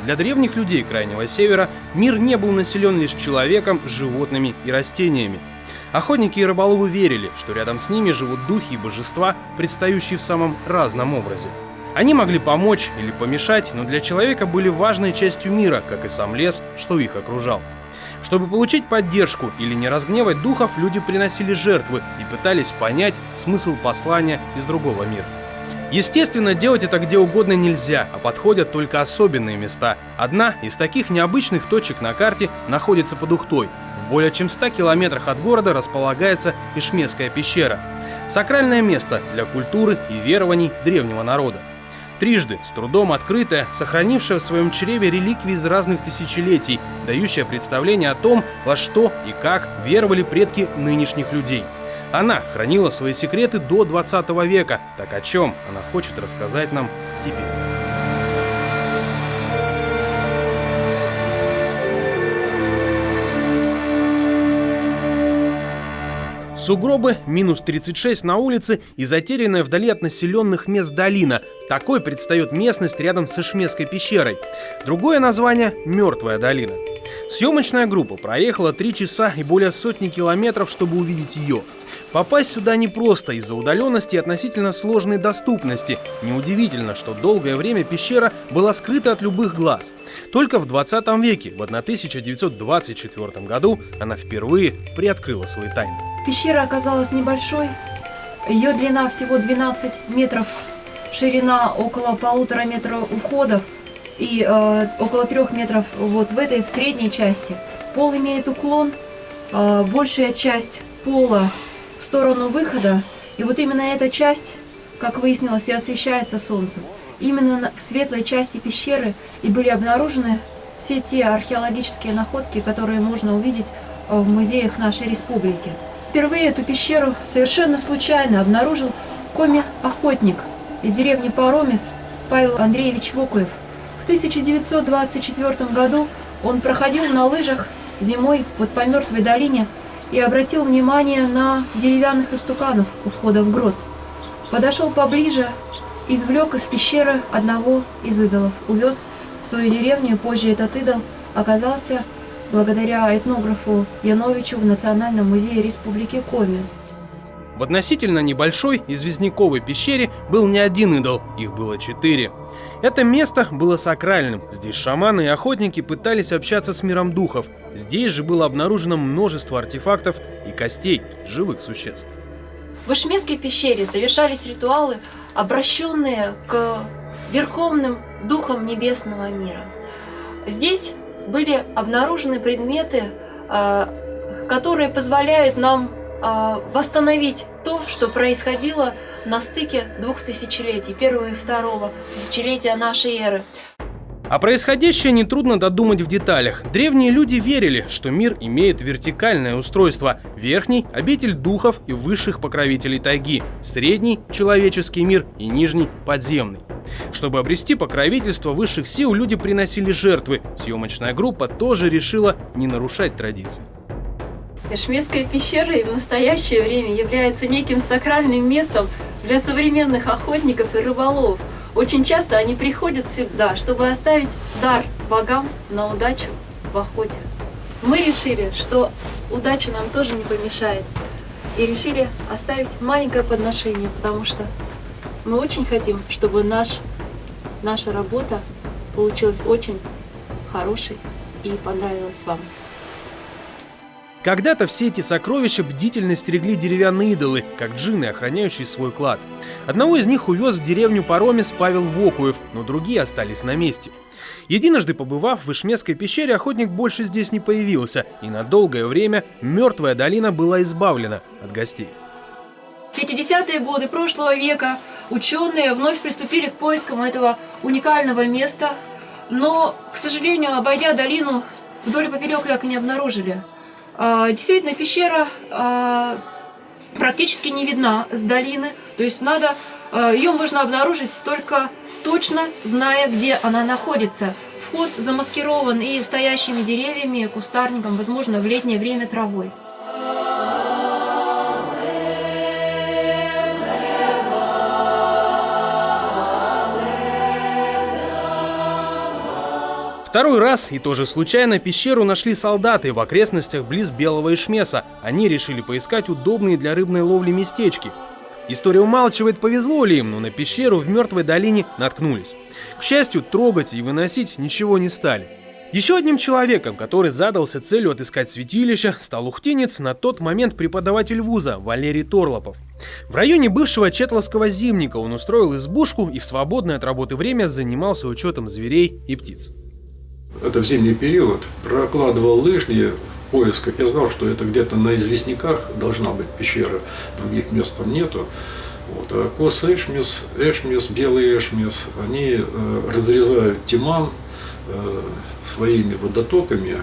Для древних людей Крайнего Севера мир не был населен лишь человеком, животными и растениями. Охотники и рыболовы верили, что рядом с ними живут духи и божества, предстающие в самом разном образе. Они могли помочь или помешать, но для человека были важной частью мира, как и сам лес, что их окружал. Чтобы получить поддержку или не разгневать духов, люди приносили жертвы и пытались понять смысл послания из другого мира. Естественно, делать это где угодно нельзя, а подходят только особенные места. Одна из таких необычных точек на карте находится под Ухтой. В более чем 100 километрах от города располагается Ишмесская пещера. Сакральное место для культуры и верований древнего народа. Трижды с трудом открытая, сохранившая в своем чреве реликвии из разных тысячелетий, дающая представление о том, во что и как веровали предки нынешних людей. Она хранила свои секреты до 20 века. Так о чем она хочет рассказать нам теперь? Сугробы, минус 36 на улице и затерянная вдали от населенных мест долина. Такой предстает местность рядом с Ишмесской пещерой. Другое название – Мертвая долина. Съемочная группа проехала 3 часа и более сотни километров, чтобы увидеть ее. Попасть сюда непросто из-за удаленности и относительно сложной доступности. Неудивительно, что долгое время пещера была скрыта от любых глаз. Только в 20 веке, в 1924 году, она впервые приоткрыла свои тайны. Пещера оказалась небольшой. Ее длина всего 12 метров, ширина около 1,5 метра у входов и около 3 метров вот в средней части. Пол имеет уклон, большая часть пола в сторону выхода. И вот именно эта часть, как выяснилось, и освещается солнцем. Именно в светлой части пещеры и были обнаружены все те археологические находки, которые можно увидеть в музеях нашей республики. Впервые эту пещеру совершенно случайно обнаружил коми-охотник из деревни Паромис Павел Андреевич Вокуев. В 1924 году он проходил на лыжах зимой по Мертвой долине и обратил внимание на деревянных истуканов у входа в грот. Подошел поближе, извлек из пещеры одного из идолов, увез в свою деревню. Позже этот идол оказался, благодаря этнографу Яновичу, в Национальном музее Республики Коми. В относительно небольшой известняковой пещере был не один идол, их было 4. Это место было сакральным. Здесь шаманы и охотники пытались общаться с миром духов. Здесь же было обнаружено множество артефактов и костей живых существ. В Ишмесской пещере совершались ритуалы, обращенные к верховным духам небесного мира. Здесь были обнаружены предметы, которые позволяют нам восстановить то, что происходило на стыке 2 тысячелетий, 1 и 2 тысячелетия нашей эры. А происходящее нетрудно додумать в деталях. Древние люди верили, что мир имеет вертикальное устройство. Верхний – обитель духов и высших покровителей тайги, средний – человеческий мир и нижний – подземный. Чтобы обрести покровительство высших сил, люди приносили жертвы. Съемочная группа тоже решила не нарушать традиции. Ишмесская пещера в настоящее время является неким сакральным местом для современных охотников и рыболовов. Очень часто они приходят сюда, чтобы оставить дар богам на удачу в охоте. Мы решили, что удача нам тоже не помешает. И решили оставить маленькое подношение, потому что мы очень хотим, чтобы наша работа получилась очень хорошей и понравилась вам. Когда-то все эти сокровища бдительно стерегли деревянные идолы, как джинны, охраняющие свой клад. Одного из них увез в деревню Паромис Павел Вокуев, но другие остались на месте. Единожды побывав в Ишмесской пещере, охотник больше здесь не появился, и на долгое время Мертвая долина была избавлена от гостей. В 50-е годы прошлого века ученые вновь приступили к поискам этого уникального места, но, к сожалению, обойдя долину вдоль и поперек, так и не обнаружили. Действительно, пещера практически не видна с долины, то есть ее можно обнаружить только точно зная, где она находится. Вход замаскирован и стоящими деревьями, кустарником, возможно, в летнее время травой. Второй раз, и тоже случайно, пещеру нашли солдаты в окрестностях близ Белого Эшмеса. Они решили поискать удобные для рыбной ловли местечки. История умалчивает, повезло ли им, но на пещеру в мертвой долине наткнулись. К счастью, трогать и выносить ничего не стали. Еще одним человеком, который задался целью отыскать святилище, стал ухтинец, на тот момент преподаватель вуза Валерий Торлопов. В районе бывшего Четловского зимника он устроил избушку и в свободное от работы время занимался учетом зверей и птиц. Это в зимний период прокладывал лыжни в поисках. Я знал, что это где-то на известняках должна быть пещера, других мест там нету. Вот. А кос эшмес, белый эшмес, они разрезают Тиман своими водотоками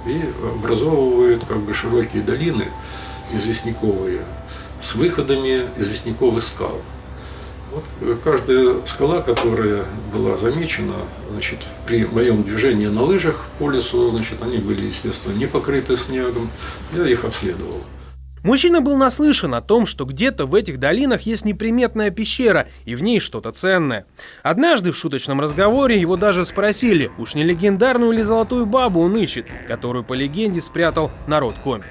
и образовывают как бы широкие долины известняковые с выходами известняковых скал. Вот каждая скала, которая была замечена, значит, при моем движении на лыжах по лесу, значит, они были, естественно, не покрыты снегом, я их обследовал. Мужчина был наслышан о том, что где-то в этих долинах есть неприметная пещера, и в ней что-то ценное. Однажды в шуточном разговоре его даже спросили, уж не легендарную ли золотую бабу он ищет, которую по легенде спрятал народ Коми.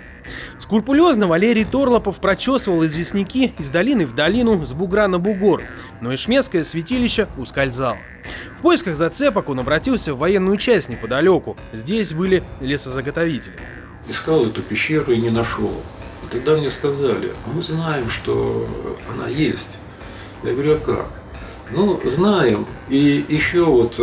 Скрупулезно Валерий Торлопов прочесывал известняки из долины в долину, с бугра на бугор, но эшмесское святилище ускользало. В поисках зацепок он обратился в военную часть неподалеку, здесь были лесозаготовители. Искал эту пещеру и не нашел. И тогда мне сказали, мы знаем, что она есть. Я говорю, а как? Ну, знаем. И еще вот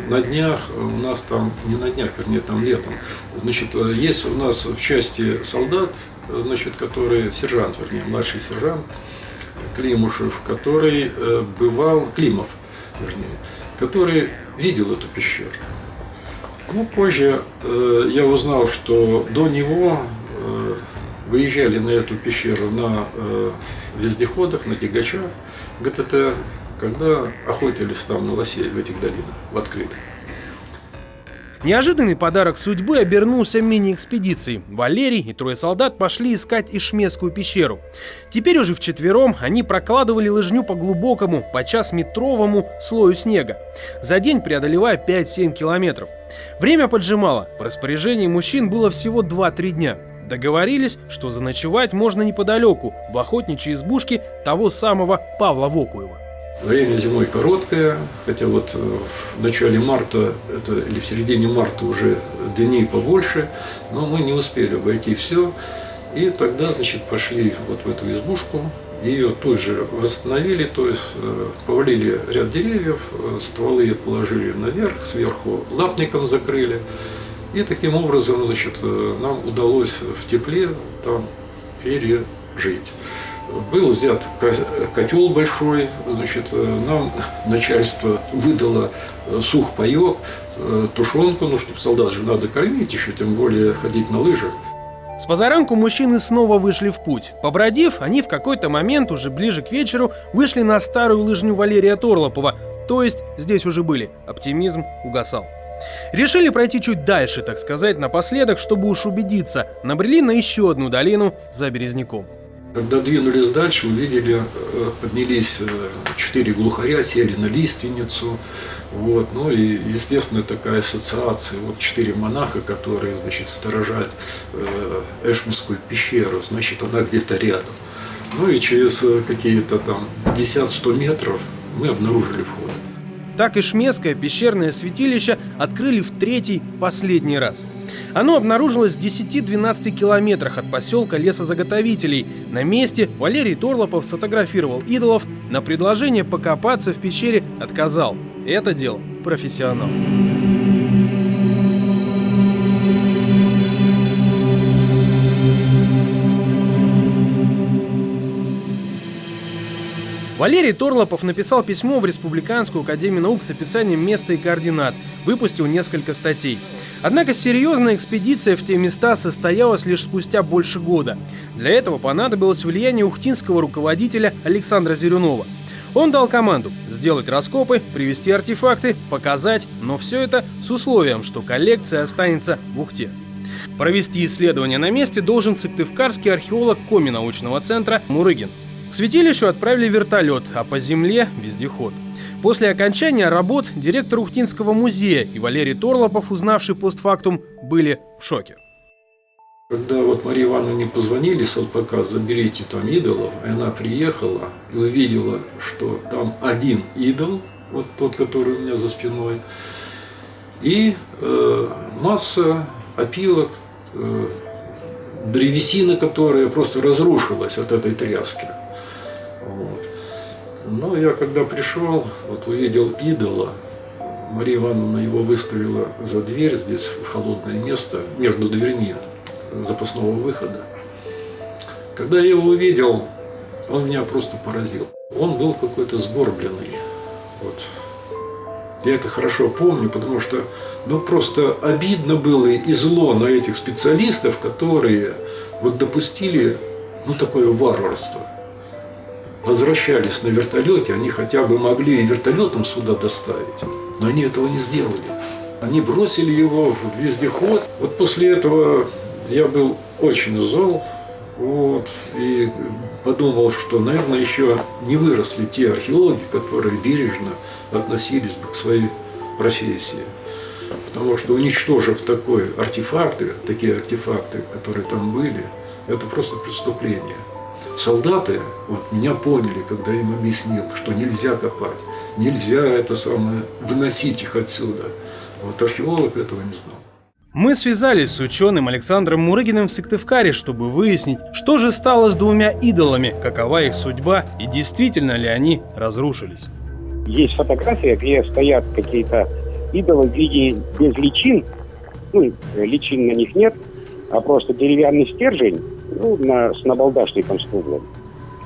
на днях, у нас там, не на днях, вернее, там летом, значит, есть у нас в части солдат, значит, который, сержант, вернее, младший сержант Климушев, который бывал, Климов, вернее, который видел эту пещеру. Ну, позже я узнал, что до него выезжали на эту пещеру на вездеходах, на тягачах ГТТ, когда охотились там на лосей в этих долинах, в открытых. Неожиданный подарок судьбы обернулся мини-экспедицией. Валерий и трое солдат пошли искать Эшмесскую пещеру. Теперь уже вчетвером они прокладывали лыжню по глубокому, подчас метровому слою снега, за день преодолевая 5-7 километров. Время поджимало, по распоряжению мужчин было всего 2-3 дня. Договорились, что заночевать можно неподалеку, в охотничьей избушке того самого Павла Вокуева. Время зимой короткое, хотя вот в начале марта, это, или в середине марта уже дней побольше, но мы не успели обойти все. И тогда, значит, пошли вот в эту избушку, ее тут же восстановили, то есть повалили ряд деревьев, стволы положили наверх, сверху лапником закрыли. И таким образом, значит, нам удалось в тепле там пережить. Был взят котел большой, значит, нам начальство выдало сухпайок, тушенку, ну, чтобы солдат же надо кормить еще, тем более ходить на лыжах. С позаранку мужчины снова вышли в путь. Побродив, они в какой-то момент, уже ближе к вечеру, вышли на старую лыжню Валерия Торлопова, то есть здесь уже были. Оптимизм угасал. Решили пройти чуть дальше, так сказать, напоследок, чтобы уж убедиться. Набрели на еще одну долину за Березняком. Когда двинулись дальше, увидели, поднялись 4 глухаря, сели на лиственницу. Вот. Ну и, естественно, такая ассоциация. Вот 4 монаха, которые, значит, сторожат Эшмесскую пещеру, значит, она где-то рядом. Ну и через какие-то там 50-100 метров мы обнаружили вход. Так Эшмесское пещерное святилище открыли в третий, последний раз. Оно обнаружилось в 10-12 километрах от поселка лесозаготовителей. На месте Валерий Торлопов сфотографировал идолов, на предложение покопаться в пещере отказал. Это дело профессионалов. Валерий Торлопов написал письмо в Республиканскую академию наук с описанием места и координат, выпустил несколько статей. Однако серьезная экспедиция в те места состоялась лишь спустя больше года. Для этого понадобилось влияние ухтинского руководителя Александра Зерюнова. Он дал команду сделать раскопы, привезти артефакты, показать, но все это с условием, что коллекция останется в Ухте. Провести исследование на месте должен сыктывкарский археолог Коми научного центра Мурыгин. К святилищу отправили вертолет, а по земле – вездеход. После окончания работ директор Ухтинского музея и Валерий Торлопов, узнавший постфактум, были в шоке. Когда вот Марии Ивановне позвонили с ЛПК: заберите там идолов, и она приехала и увидела, что там один идол, вот тот, который у меня за спиной, и масса опилок, древесина, которая просто разрушилась от этой тряски. Вот. Но я когда пришел, вот увидел идола, Мария Ивановна его выставила за дверь здесь, в холодное место, между дверьми запасного выхода. Когда я его увидел, он меня просто поразил. Он был какой-то сгорбленный. Вот. Я это хорошо помню, потому что просто обидно было и зло на этих специалистов, которые вот допустили такое варварство. Возвращались на вертолете, они хотя бы могли и вертолетом сюда доставить, но они этого не сделали. Они бросили его в вездеход. Вот после этого я был очень зол, и подумал, что, наверное, еще не выросли те археологи, которые бережно относились бы к своей профессии. Потому что, уничтожив такие артефакты, которые там были, это просто преступление. Солдаты меня поняли, когда я им объяснил, что нельзя копать, нельзя выносить их отсюда. Археолог этого не знал. Мы связались с ученым Александром Мурыгиным в Сыктывкаре, чтобы выяснить, что же стало с двумя идолами, какова их судьба и действительно ли они разрушились. Есть фотография, где стоят какие-то идолы в виде без личин. Личин на них нет, а просто деревянный стержень, с набалдашником с круглым.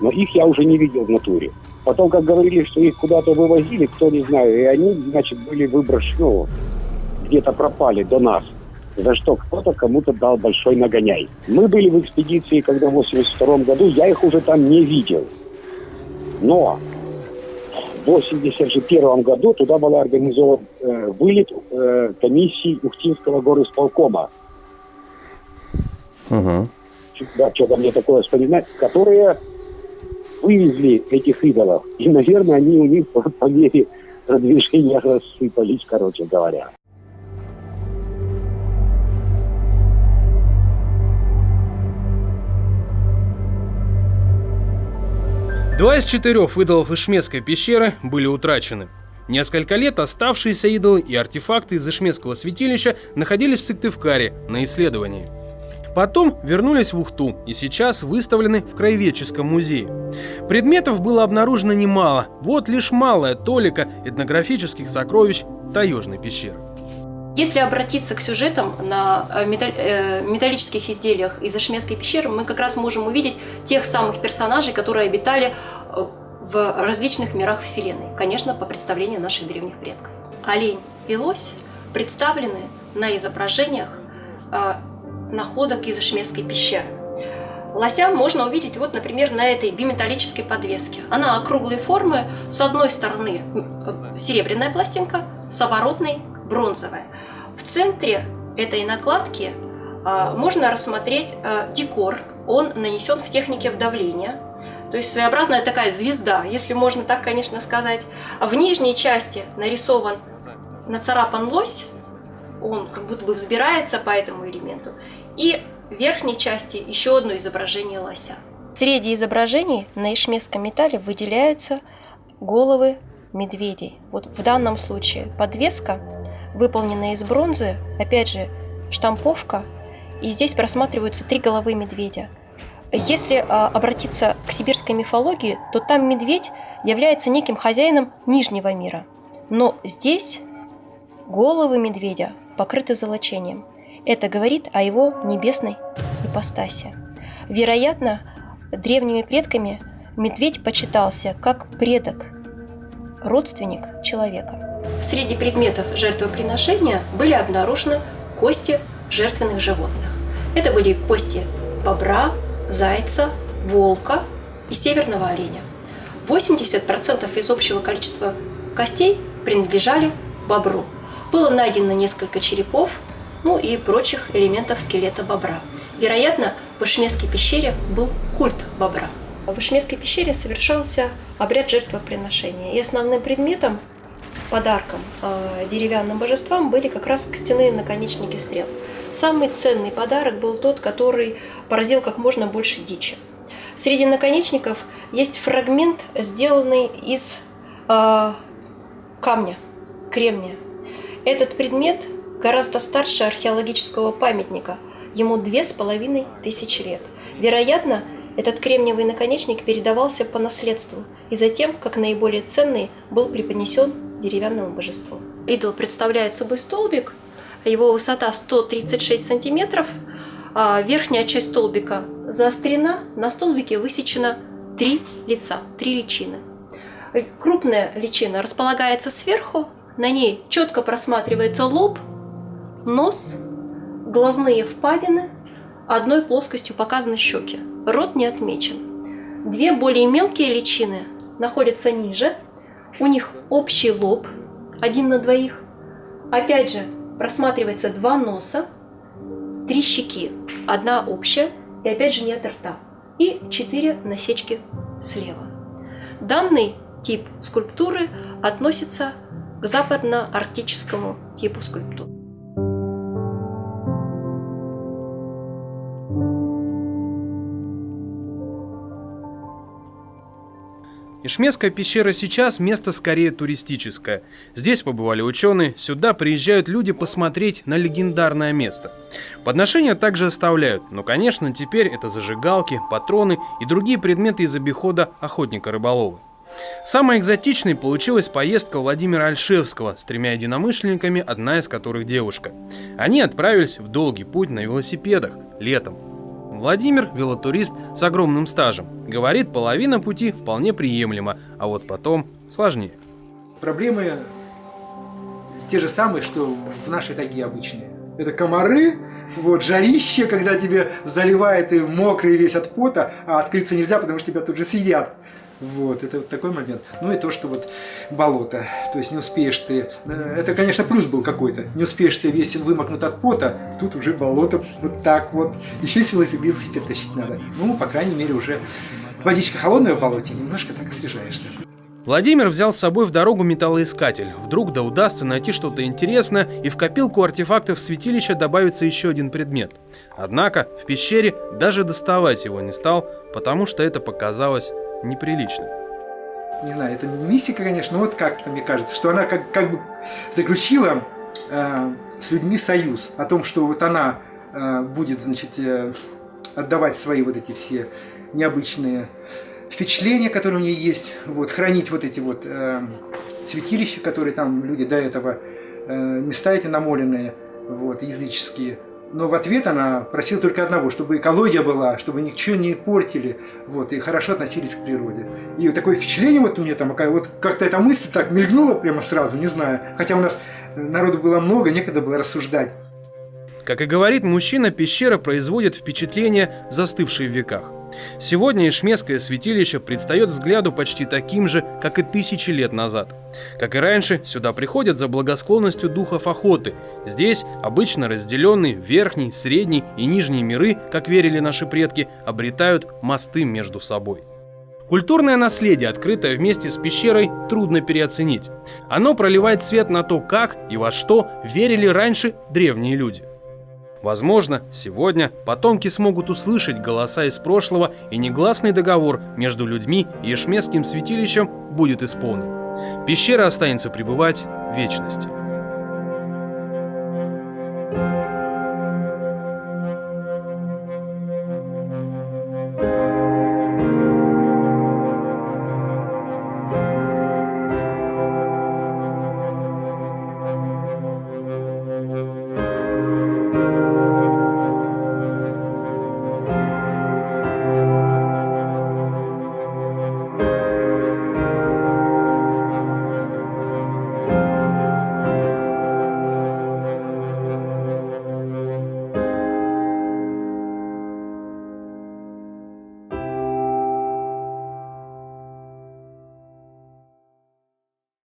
Но их я уже не видел в натуре. Потом, как говорили, что их куда-то вывозили, кто не знаю, и они, были выброшены, где-то пропали до нас. За что кто-то кому-то дал большой нагоняй. Мы были в экспедиции, когда в 1982 году, я их уже там не видел. Но в 1981 году туда был организован вылет комиссии Ухтинского горисполкома. Да, что-то мне такое вспоминать, которые вывезли этих идолов. И, наверное, они у них по мере продвижения рассыпались, короче говоря. Два из 4 идолов Ишмесской пещеры были утрачены. Несколько лет оставшиеся идолы и артефакты из Ишмесского святилища находились в Сыктывкаре на исследовании. Потом вернулись в Ухту и сейчас выставлены в Краеведческом музее. Предметов было обнаружено немало, вот лишь малая толика этнографических сокровищ Таежной пещеры. Если обратиться к сюжетам на металлических изделиях из Ишмесской пещеры, мы как раз можем увидеть тех самых персонажей, которые обитали в различных мирах Вселенной, конечно, по представлению наших древних предков. Олень и лось представлены на изображениях находок из Ишмесской пещеры. Лося можно увидеть, например, на этой биметаллической подвеске. Она округлой формы, с одной стороны серебряная пластинка, с оборотной бронзовая. В центре этой накладки можно рассмотреть декор. Он нанесен в технике вдавления. То есть своеобразная такая звезда, если можно так, конечно, сказать. В нижней части нацарапан лось. Он как будто бы взбирается по этому элементу. И в верхней части еще одно изображение лося. Среди изображений на ишмесском металле выделяются головы медведей. В данном случае подвеска, выполненная из бронзы, опять же штамповка, и здесь просматриваются 3 головы медведя. Если обратиться к сибирской мифологии, то там медведь является неким хозяином Нижнего мира. Но здесь головы медведя покрыты золочением. Это говорит о его небесной ипостаси. Вероятно, древними предками медведь почитался как предок, родственник человека. Среди предметов жертвоприношения были обнаружены кости жертвенных животных. Это были кости бобра, зайца, волка и северного оленя. 80% из общего количества костей принадлежали бобру. Было найдено несколько черепов, и прочих элементов скелета бобра. Вероятно, в Ишмесской пещере был культ бобра. В Ишмесской пещере совершался обряд жертвоприношения. И основным предметом, подарком деревянным божествам были как раз костяные наконечники стрел. Самый ценный подарок был тот, который поразил как можно больше дичи. Среди наконечников есть фрагмент, сделанный из камня, кремния. Этот предмет гораздо старше археологического памятника. Ему 2500 лет. Вероятно, этот кремниевый наконечник передавался по наследству и затем, как наиболее ценный, был преподнесен деревянному божеству. Идол представляет собой столбик, его высота 136 сантиметров, верхняя часть столбика заострена, на столбике высечено 3 лица, 3 личины. Крупная личина располагается сверху, на ней четко просматривается лоб, нос, глазные впадины, одной плоскостью показаны щеки. Рот не отмечен. 2 более мелкие личины находятся ниже. У них общий лоб, 1 на 2. Опять же, просматривается 2 носа, 3 щеки, 1 общая и опять же нет рта. И 4 насечки слева. Данный тип скульптуры относится к западно-арктическому типу скульптур. Ишмесская пещера сейчас место скорее туристическое. Здесь побывали ученые, сюда приезжают люди посмотреть на легендарное место. Подношения также оставляют, но, конечно, теперь это зажигалки, патроны и другие предметы из обихода охотника-рыболова. Самой экзотичной получилась поездка Владимира Ольшевского с 3 единомышленниками, одна из которых девушка. Они отправились в долгий путь на велосипедах летом. Владимир – велотурист с огромным стажем. Говорит, половина пути вполне приемлема, а вот потом сложнее. Проблемы те же самые, что в нашей тайге обычные. Это комары, жарище, когда тебя заливает и мокрый весь от пота, а открыться нельзя, потому что тебя тут же съедят. Это вот такой момент. Ну и то, что болото, то есть не успеешь ты, это, конечно, плюс был какой-то, не успеешь ты весь вымокнут от пота, тут уже болото вот так вот, еще и велосипед тащить надо. Ну, по крайней мере, уже водичка холодная в болоте, немножко так освежаешься. Владимир взял с собой в дорогу металлоискатель. Вдруг да удастся найти что-то интересное, и в копилку артефактов святилища добавится еще один предмет. Однако в пещере даже доставать его не стал, потому что это показалось неприлично. Не знаю, это не мистика, конечно, но как-то мне кажется, что она как бы заключила с людьми союз о том, что она будет, отдавать свои эти все необычные впечатления, которые у нее есть, хранить эти святилища, которые там люди до этого, места эти намоленные, языческие. Но в ответ она просила только одного, чтобы экология была, чтобы ничего не портили, и хорошо относились к природе. И такое впечатление у меня там, как-то эта мысль так мелькнула прямо сразу, не знаю. Хотя у нас народу было много, некогда было рассуждать. Как и говорит мужчина, пещера производит впечатление, застывшее в веках. Сегодня Ишмесское святилище предстает взгляду почти таким же, как и 1000 лет назад. Как и раньше, сюда приходят за благосклонностью духов охоты. Здесь обычно разделенные верхний, средний и нижний миры, как верили наши предки, обретают мосты между собой. Культурное наследие, открытое вместе с пещерой, трудно переоценить. Оно проливает свет на то, как и во что верили раньше древние люди. Возможно, сегодня потомки смогут услышать голоса из прошлого, и негласный договор между людьми и Ишмесским святилищем будет исполнен. Пещера останется пребывать в вечности.